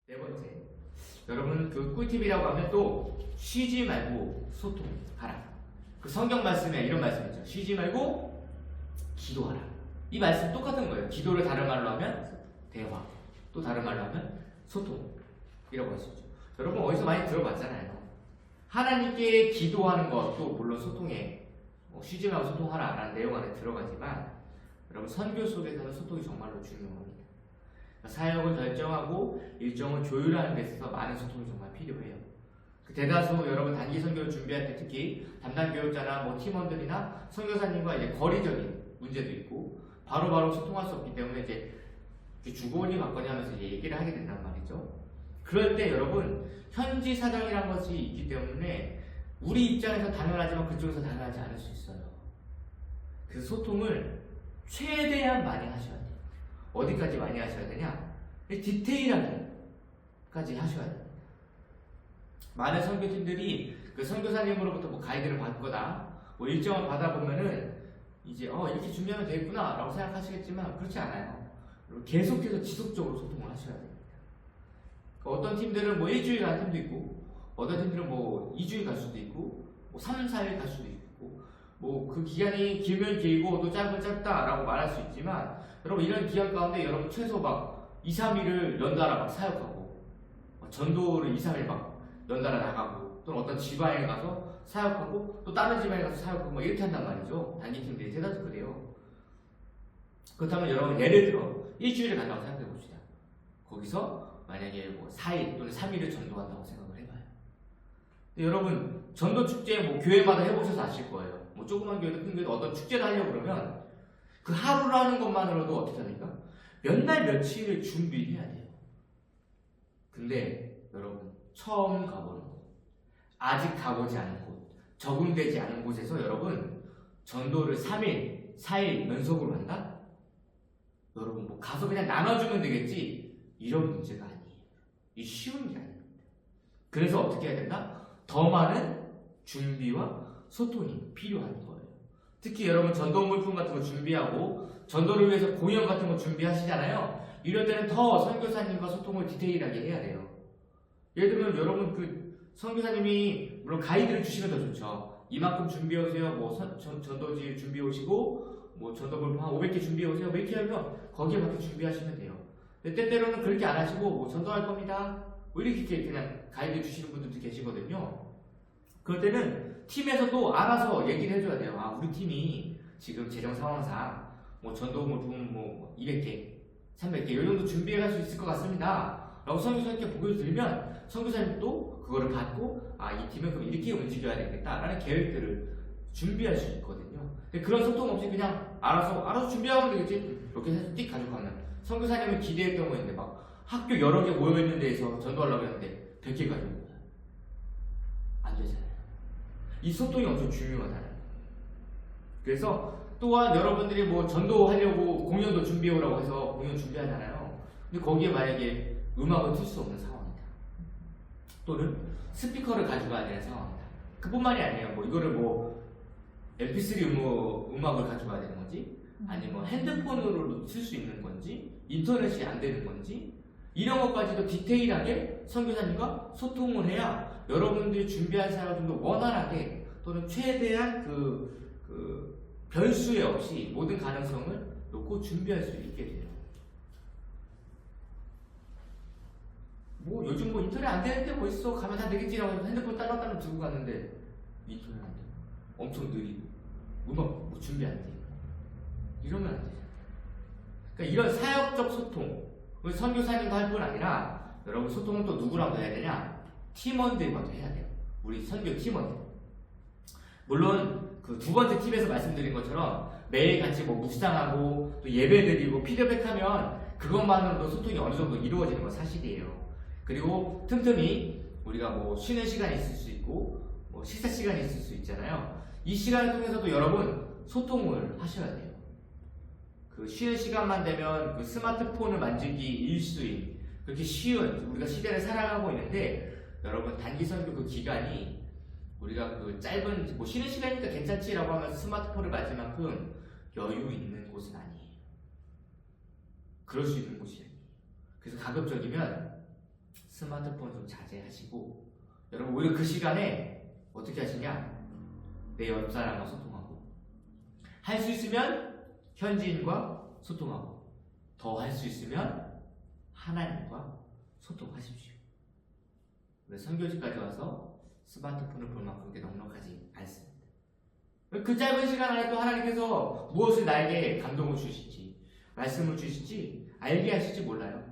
네 번째, 여러분 그 꿀팁이라고 하면 또 쉬지 말고 소통하라. 그 성경 말씀에 이런 말씀 있죠. 쉬지 말고 기도하라. 이 말씀 똑같은 거예요. 기도를 다른 말로 하면 대화, 또 다른 말로 하면 소통이라고 할 수 있죠. 여러분 어디서 많이 들어봤잖아요. 하나님께 기도하는 것도 물론 소통에 쉬지 말고 소통하라 라는 내용 안에 들어가지만 여러분 선교 속에서는 소통이 정말로 중요합니다. 사역을 결정하고 일정을 조율하는 데 있어서 많은 소통이 정말 필요해요. 그 대다수 여러분 단기 선교를 준비할 때 특히 담당 교육자나 팀원들이나 선교사님과 이제 거리적인 문제도 있고 바로바로 소통할 수 없기 때문에 이제 주거니 받거니 하면서 이제 얘기를 하게 된단 말이죠. 그럴 때 여러분 현지 사정이란 것이 있기 때문에 우리 입장에서 당연하지만 그쪽에서 당연하지 않을 수 있어요. 그래서 소통을 최대한 많이 하셔야 돼요. 어디까지 많이 하셔야 되냐? 디테일하게까지 하셔야 돼요. 많은 선교팀들이 그 선교사님으로부터 뭐 가이드를 받거나 뭐 일정을 받아보면은 이제 이렇게 준비하면 되겠구나 라고 생각하시겠지만 그렇지 않아요. 계속해서 지속적으로 소통을 하셔야 됩니다. 어떤 팀들은 뭐 일주일 갈 팀도 있고 어떤 팀들은 뭐 2주일 갈 수도 있고 뭐 3, 4일 갈 수도 있고 뭐 그 기간이 길면 길고 또 짧으면 짧다라고 말할 수 있지만 여러분 이런 기간 가운데 여러분 최소 막 2, 3일을 연달아 막 사역하고 전도를 2, 3일 막 연달아 나가고 또는 어떤 지방에 가서 사역하고 또 다른 지방에 가서 사역하고 뭐 이렇게 한단 말이죠. 단기팀들이 대다수 그래요. 그렇다면 여러분 예를 들어 일주일을 간다고 생각해 봅시다. 거기서 만약에 뭐 4일 또는 3일을 전도한다고 생각을 해봐요. 근데 여러분 전도 축제 뭐 교회마다 해보셔서 아실 거예요. 뭐 조그만 교회도 큰 교회도 어떤 축제를 하려고 그러면 그 하루를 하는 것만으로도 어떻게 합니까? 몇 날 며칠을 준비해야 돼요. 근데 여러분 처음 가보는 곳, 아직 가보지 않은 곳, 적응되지 않은 곳에서 여러분 전도를 3일, 4일 연속으로 한다? 여러분 뭐 가서 그냥 나눠주면 되겠지? 이런 문제가 아니에요. 이 쉬운 게 아닙니다. 그래서 어떻게 해야 된다? 더 많은 준비와 소통이 필요한 거예요. 특히 여러분 전도 물품 같은 거 준비하고 전도를 위해서 공연 같은 거 준비하시잖아요. 이럴 때는 더 선교사님과 소통을 디테일하게 해야 돼요. 예를 들면 여러분 그 선교사님이 물론 가이드를 주시면 더 좋죠. 이만큼 준비해 오세요. 뭐 전도지 준비해 오시고 뭐 전도 물품 한 500개 준비해 오세요. 뭐 이렇게 하면 거기에 맞게 준비하시면 돼요. 근데 때때로는 그렇게 안 하시고 뭐 전도할 겁니다. 뭐 이렇게 그냥 가이드 주시는 분들도 계시거든요. 그럴 때는 팀에서도 알아서 얘기를 해줘야 돼요. 아, 우리 팀이 지금 재정 상황상 뭐 전도 물품 뭐 200개, 300개 이 정도 준비해 갈 수 있을 것 같습니다. 라고 선교사님께 보고를 드리면 선교사님도 그거를 받고 아, 이 팀은 그럼 이렇게 움직여야 되겠다 라는 계획들을 준비할 수 있거든요. 근데 그런 소통 없이 그냥 알아서 준비하면 되겠지 이렇게 해서 띡 가져가면 선교사님은 기대했던 거 있는데 막 학교 여러 개 모여있는 데에서 전도하려고 했는데 100개 가지고 온 거야. 안 되잖아요. 이 소통이 엄청 중요하잖아요. 그래서 또한 여러분들이 뭐 전도하려고 공연도 준비해오라고 해서 공연 준비하잖아요. 근데 거기에 만약에 음악을 틀 수 없는 상황이다. 또는 스피커를 가져가야 되는 상황이다. 그뿐만이 아니에요. 뭐 이거를 뭐 MP3 음악을 가져가야 되는 건지 아니면 뭐 핸드폰으로 쓸 수 있는 건지 인터넷이 안 되는 건지 이런 것까지도 디테일하게 선교사님과 소통을 해야 여러분들이 준비한 사역을 좀 더 원활하게 또는 최대한 그 변수에 없이 모든 가능성을 놓고 준비할 수 있게 돼요. 뭐 요즘 뭐 인터넷 안 되는데 뭐 있어 가면 다 되겠지라고 해서 핸드폰 딸랑딸랑 들고 갔는데 인터넷 안 돼. 엄청 느리고 음악 뭐 준비 안 돼. 이러면 안 되잖아요. 그러니까 이런 사역적 소통 선교사님과 할 뿐 아니라 여러분 소통은 또 누구랑도 해야 되냐? 팀원들과도 해야 돼요. 우리 선교 팀원들. 물론 그 두 번째 팁에서 말씀드린 것처럼 매일 같이 뭐 묵상하고 또 예배드리고 피드백하면 그것만으로도 소통이 어느 정도 이루어지는 건 사실이에요. 그리고 틈틈이 우리가 뭐 쉬는 시간이 있을 수 있고 뭐 식사 시간이 있을 수 있잖아요. 이 시간을 통해서도 여러분 소통을 하셔야 돼요. 그 쉬는 시간만 되면 그 스마트폰을 만지기 일수인 그렇게 쉬운 우리가 시대를 살아가고 있는데 여러분 단기 선교 그 기간이 우리가 그 짧은 뭐 쉬는 시간이니까 괜찮지라고 하면서 스마트폰을 만질 만큼 여유 있는 곳은 아니에요. 그럴 수 있는 곳이 아니에요. 그래서 가급적이면 스마트폰 좀 자제하시고 여러분 오히려 그 시간에 어떻게 하시냐? 내 옆 사람과 소통하고 할 수 있으면 현지인과 소통하고 더 할 수 있으면 하나님과 소통하십시오. 왜 선교지까지 와서 스마트폰을 볼 만큼 그렇게 넉넉하지 않습니다. 그 짧은 시간 안에 또 하나님께서 무엇을 나에게 감동을 주실지 말씀을 주실지 알게 하실지 몰라요.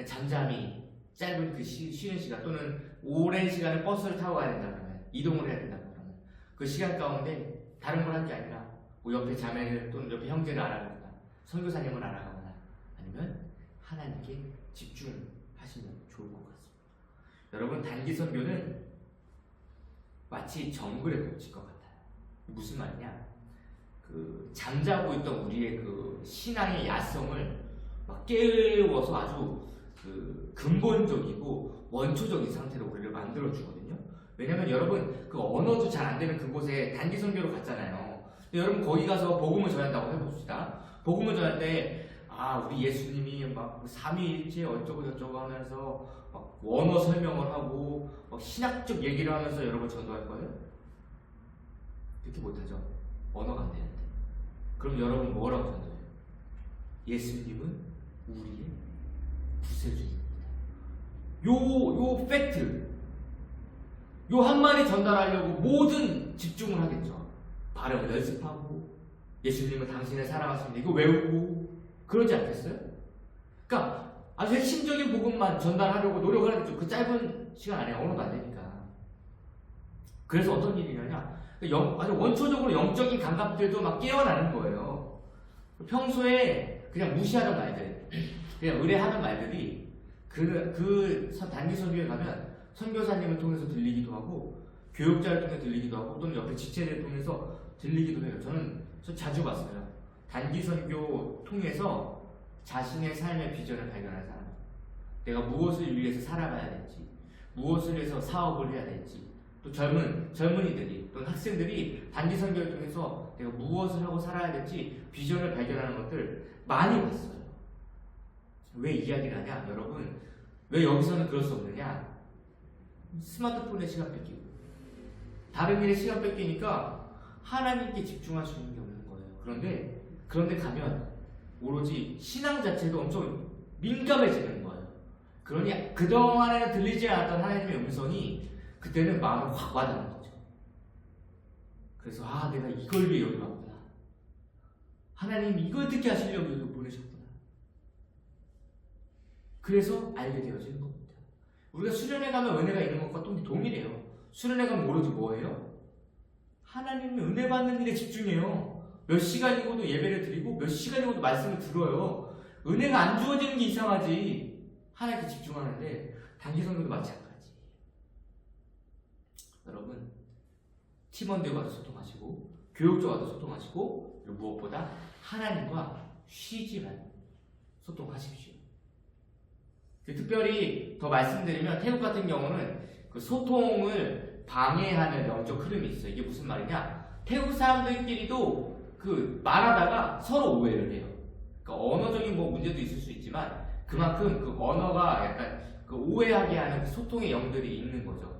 잠잠히 짧은 그 쉬는 시간 또는 오랜 시간을 버스를 타고 가야 된다 그러면 이동을 해야 된다 그러면 그 시간 가운데 다른 걸 할 게 아니라 뭐 옆에 자매를 또는 옆에 형제를 알아가거나 선교사님을 알아가거나 아니면 하나님께 집중하시면 좋을 것 같습니다. 여러분 단기 선교는 마치 정글에 꽂힐 것 같아요. 무슨 말이냐? 그 잠자고 있던 우리의 그 신앙의 야성을 막 깨워서 아주 그 근본적이고 원초적인 상태로 우리를 만들어 주거든요. 왜냐면 여러분 그 언어도 잘 안 되는 그곳에 단기 선교로 갔잖아요. 근데 여러분 거기 가서 복음을 전한다고 해봅시다. 복음을 전할 때 우리 예수님이 막 삼위일체 어쩌고 저쩌고 하면서 막 원어 설명을 하고 막 신학적 얘기를 하면서 여러분 전도할 거예요? 그렇게 못하죠. 언어가 안 되는데. 그럼 여러분 뭐라고 전도해요? 예수님은 우리의 구세주입니다. 요 팩트, 요 한마디 전달하려고 모든 집중을 하겠죠. 발음을 연습하고 예수님은 당신을 사랑하십니다. 이거 외우고 그러지 않겠어요? 그러니까 아주 핵심적인 부분만 전달하려고 노력을 하겠죠. 그 짧은 시간 안에 언어도 안 되니까. 그래서 어떤 일이냐면 아주 원초적으로 영적인 감각들도 막 깨어나는 거예요. 평소에 그냥 무시하던 말들, 그냥 의뢰하는 말들이 그 단기 선교에 가면 선교사님을 통해서 들리기도 하고 교육자를 통해 들리기도 하고 또는 옆에 지체를 통해서 들리기도 해요. 저 자주 봤어요. 단기 선교 통해서 자신의 삶의 비전을 발견한 사람, 내가 무엇을 위해서 살아가야 될지, 무엇을 위해서 사업을 해야 될지, 또 젊은이들이 또는 학생들이 단기 선교를 통해서 내가 무엇을 하고 살아야 될지 비전을 발견하는 것들 많이 봤어요. 왜 이야기를 하냐? 여러분 왜 여기서는 그럴 수 없느냐? 스마트폰에 시간 뺏기고 다른 일에 시간 뺏기니까 하나님께 집중할 수 있는 게 없는 거예요. 그런데 가면 오로지 신앙 자체도 엄청 민감해지는 거예요. 그러니 그동안에는 들리지 않았던 하나님의 음성이 그때는 마음에 확 와닿는 거죠. 그래서 내가 이걸 위해 여기 왔구나. 하나님이 이걸 듣게 하시려고 여기 보내셨구나. 그래서 알게 되어지는 겁니다. 우리가 수련회 가면 은혜가 있는 것과 또 동일해요. 수련회 가면 오로지 뭐예요? 하나님의 은혜 받는 일에 집중해요. 몇 시간이고도 예배를 드리고 몇 시간이고도 말씀을 들어요. 은혜가 안 주어지는 게 이상하지. 하나님께 집중하는데 단기 선교도 마찬가지. 여러분 팀원들과도 소통하시고 교육자와도 소통하시고 그리고 무엇보다 하나님과 쉬지 말고 소통하십시오. 특별히 더 말씀드리면 태국 같은 경우는 그 소통을 방해하는 영적 흐름이 있어요. 이게 무슨 말이냐? 태국 사람들끼리도 그 말하다가 서로 오해를 해요. 그러니까 언어적인 문제도 있을 수 있지만 그만큼 그 언어가 약간 그 오해하게 하는 그 소통의 영들이 있는 거죠.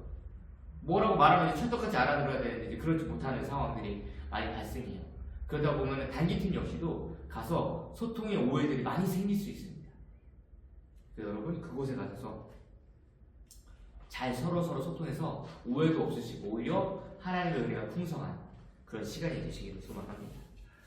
뭐라고 말하면 찰떡같이 알아들어야 되는데 이제 그러지 못하는 상황들이 많이 발생해요. 그러다 보면 단기팀 역시도 가서 소통의 오해들이 많이 생길 수 있습니다. 여러분 그곳에 가셔서 잘 서로 소통해서 오해도 없으시고 오히려 하나님의 은혜가 풍성한 그런 시간이 되시기를 소망합니다.